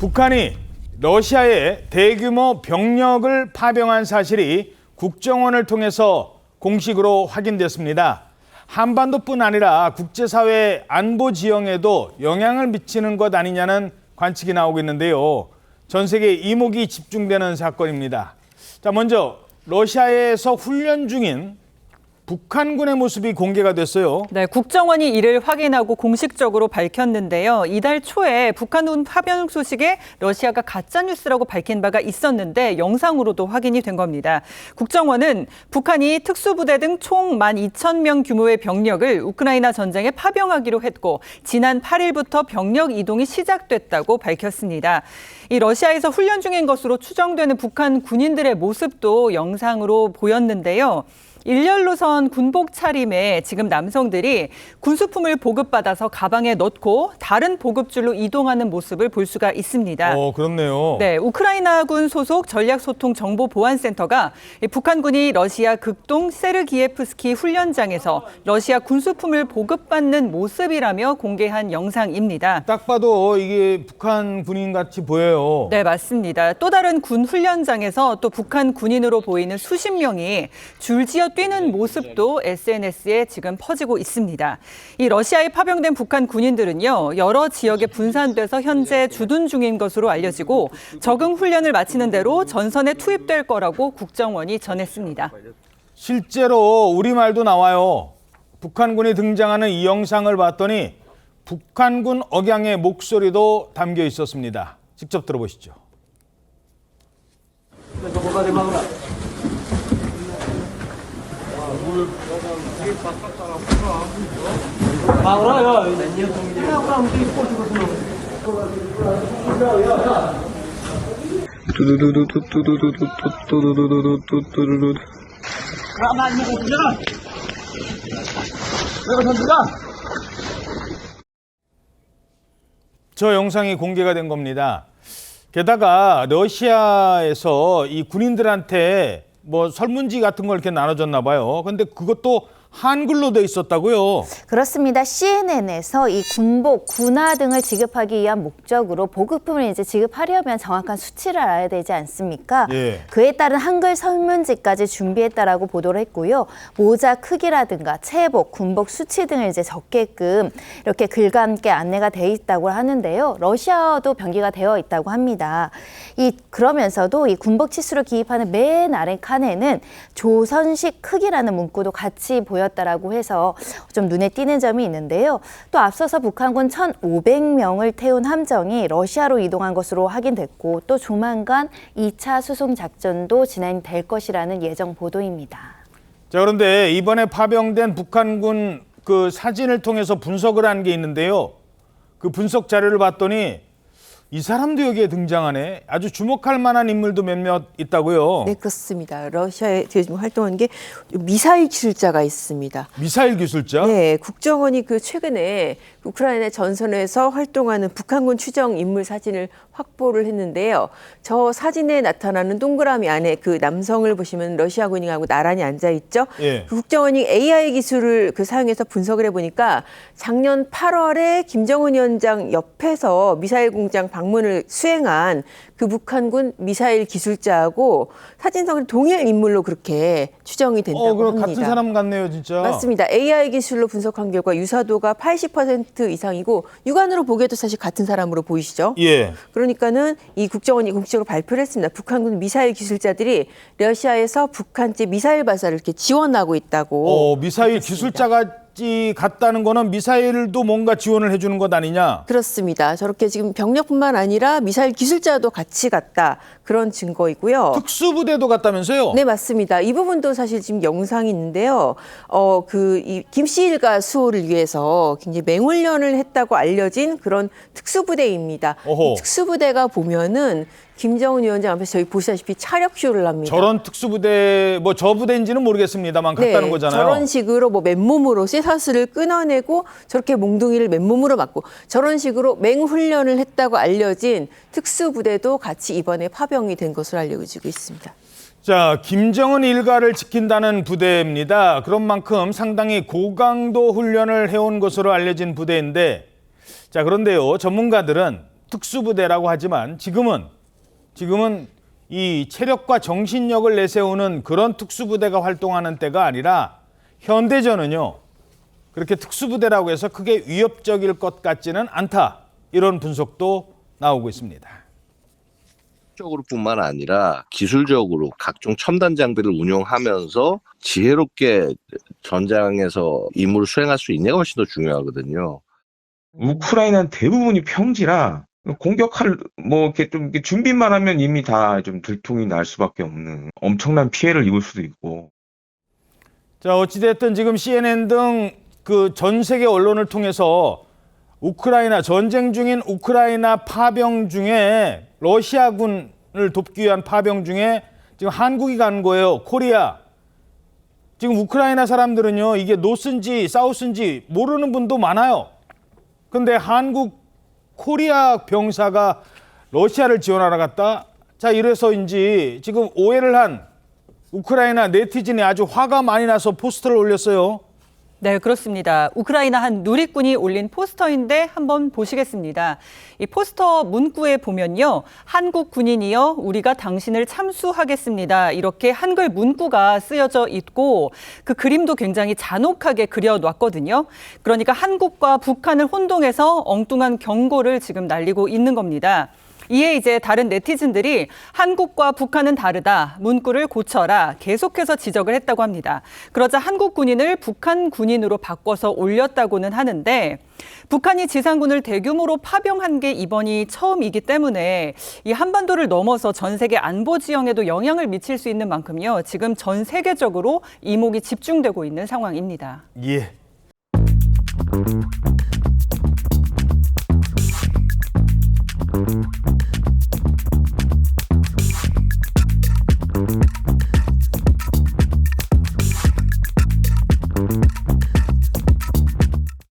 북한이 러시아에 대규모 병력을 파병한 사실이 국정원을 통해서 공식으로 확인됐습니다. 한반도뿐 아니라 국제사회 안보 지형에도 영향을 미치는 것 아니냐는 관측이 나오고 있는데요. 전 세계 이목이 집중되는 사건입니다. 자, 먼저 러시아에서 훈련 중인 북한군의 모습이 공개가 됐어요. 네, 국정원이 이를 확인하고 공식적으로 밝혔는데요. 이달 초에 북한군 파병 소식에 러시아가 가짜뉴스라고 밝힌 바가 있었는데 영상으로도 확인이 된 겁니다. 국정원은 북한이 특수부대 등 총 12,000명 규모의 병력을 우크라이나 전쟁에 파병하기로 했고 지난 8일부터 병력 이동이 시작됐다고 밝혔습니다. 이 러시아에서 훈련 중인 것으로 추정되는 북한 군인들의 모습도 영상으로 보였는데요. 일렬로 선 군복 차림에 지금 남성들이 군수품을 보급받아서 가방에 넣고 다른 보급줄로 이동하는 모습을 볼 수가 있습니다. 그렇네요. 네, 우크라이나군 소속 전략소통정보보안센터가 북한군이 러시아 극동 세르기예프스키 훈련장에서 러시아 군수품을 보급받는 모습이라며 공개한 영상입니다. 딱 봐도 이게 북한 군인 같이 보여요. 네, 맞습니다. 또 다른 군 훈련장에서 또 북한 군인으로 보이는 수십 명이 줄지어 뛰는 모습도 SNS에 지금 퍼지고 있습니다. 이 러시아에 파병된 북한 군인들은요, 여러 지역에 분산돼서 현재 주둔 중인 것으로 알려지고 적응 훈련을 마치는 대로 전선에 투입될 거라고 국정원이 전했습니다. 실제로 우리말도 나와요. 북한군이 등장하는 이 영상을 봤더니 북한군 억양의 목소리도 담겨 있었습니다. 직접 들어보시죠. 저 영상이 공개가 된 겁니다. 게다가 러시아에서 이 군인들한테 뭐 설문지 같은 걸 이렇게 나눠줬나 봐요. 근데 그것도 한글로 돼 있었다고요? 그렇습니다. CNN에서 이 군복, 군화 등을 지급하기 위한 목적으로 보급품을 이제 지급하려면 정확한 수치를 알아야 되지 않습니까? 예. 그에 따른 한글 설문지까지 준비했다라고 보도를 했고요. 모자 크기라든가 체복, 군복 수치 등을 이제 적게끔 이렇게 글과 함께 안내가 돼 있다고 하는데요. 러시아어도 병기가 되어 있다고 합니다. 그러면서도 이 군복 치수를 기입하는 맨 아래 칸에는 조선식 크기라는 문구도 같이 보였다라고 해서 좀 눈에 띄는 점이 있는데요. 또 앞서서 북한군 1,500명을 태운 함정이 러시아로 이동한 것으로 확인됐고 또 조만간 2차 수송 작전도 진행될 것이라는 예정 보도입니다. 자, 그런데 이번에 파병된 북한군 그 사진을 통해서 분석을 한 게 있는데요. 그 분석 자료를 봤더니 이 사람도 여기에 등장하네. 아주 주목할 만한 인물도 몇몇 있다고요. 네, 그렇습니다. 러시아에 지금 활동한 게 미사일 기술자가 있습니다. 미사일 기술자? 네, 국정원이 최근에 우크라이나 전선에서 활동하는 북한군 추정 인물 사진을 확보를 했는데요. 저 사진에 나타나는 동그라미 안에 그 남성을 보시면 러시아군인하고 나란히 앉아 있죠. 예. 국정원이 AI 기술을 사용해서 분석을 해보니까 작년 8월에 김정은 위원장 옆에서 미사일 공장 방문을 수행한 그 북한군 미사일 기술자하고 사진상으로 동일 인물로 그렇게 추정이 된다고 그럼 합니다. 같은 사람 같네요, 진짜. 맞습니다. AI 기술로 분석한 결과 유사도가 80% 이상이고 육안으로 보기에도 사실 같은 사람으로 보이시죠? 예. 그러니까는 이 국정원이 공식적으로 발표를 했습니다. 북한군 미사일 기술자들이 러시아에서 북한제 미사일 발사를 이렇게 지원하고 있다고. 미사일 기술자가 같다는 거는 미사일도 뭔가 지원을 해주는 것 아니냐? 그렇습니다. 저렇게 지금 병력뿐만 아니라 미사일 기술자도 같이 갔다. 그런 증거이고요. 특수부대도 갔다면서요? 네, 맞습니다. 이 부분도 사실 지금 영상이 있는데요. 이 김씨 일가 수호를 위해서 굉장히 맹훈련을 했다고 알려진 그런 특수부대입니다. 이 특수부대가 보면은 김정은 위원장 앞에서 저희 보시다시피 차력쇼를 합니다. 저런 특수부대, 저 부대인지는 모르겠습니다만 갔다는 거잖아요. 저런 식으로 맨몸으로 쇠사슬을 끊어내고 저렇게 몽둥이를 맨몸으로 맞고 저런 식으로 맹훈련을 했다고 알려진 특수부대도 같이 이번에 파병이 된 것으로 알려지고 있습니다. 자, 김정은 일가를 지킨다는 부대입니다. 그런 만큼 상당히 고강도 훈련을 해온 것으로 알려진 부대인데, 자, 그런데요, 전문가들은 특수부대라고 하지만 지금은 이 체력과 정신력을 내세우는 그런 특수부대가 활동하는 때가 아니라 현대전은요. 그렇게 특수부대라고 해서 크게 위협적일 것 같지는 않다. 이런 분석도 나오고 있습니다. 적으로뿐만 아니라 기술적으로 각종 첨단 장비를 운용하면서 지혜롭게 전장에서 임무를 수행할 수 있냐가 훨씬 더 중요하거든요. 우크라이나는 대부분이 평지라 공격할 이렇게 좀 이렇게 준비만 하면 이미 다 좀 들통이 날 수밖에 없는 엄청난 피해를 입을 수도 있고. 자, 어찌됐든 지금 CNN 등 그 전 세계 언론을 통해서 우크라이나 전쟁 중인 우크라이나 파병 중에 러시아군을 돕기 위한 파병 중에 지금 한국이 간 거예요. 코리아. 지금 우크라이나 사람들은요. 이게 노스인지 사우스인지 모르는 분도 많아요. 근데 한국 코리아 병사가 러시아를 지원하러 갔다. 자, 이래서인지 지금 오해를 한 우크라이나 네티즌이 아주 화가 많이 나서 포스터를 올렸어요. 네, 그렇습니다. 우크라이나 한 누리꾼이 올린 포스터인데 한번 보시겠습니다. 이 포스터 문구에 보면요. 한국 군인이여 우리가 당신을 참수하겠습니다. 이렇게 한글 문구가 쓰여져 있고 그 그림도 굉장히 잔혹하게 그려놨거든요. 그러니까 한국과 북한을 혼동해서 엉뚱한 경고를 지금 날리고 있는 겁니다. 이에 이제 다른 네티즌들이 한국과 북한은 다르다. 문구를 고쳐라. 계속해서 지적을 했다고 합니다. 그러자 한국 군인을 북한 군인으로 바꿔서 올렸다고는 하는데 북한이 지상군을 대규모로 파병한 게 이번이 처음이기 때문에 이 한반도를 넘어서 전 세계 안보 지형에도 영향을 미칠 수 있는 만큼요. 지금 전 세계적으로 이목이 집중되고 있는 상황입니다. 예.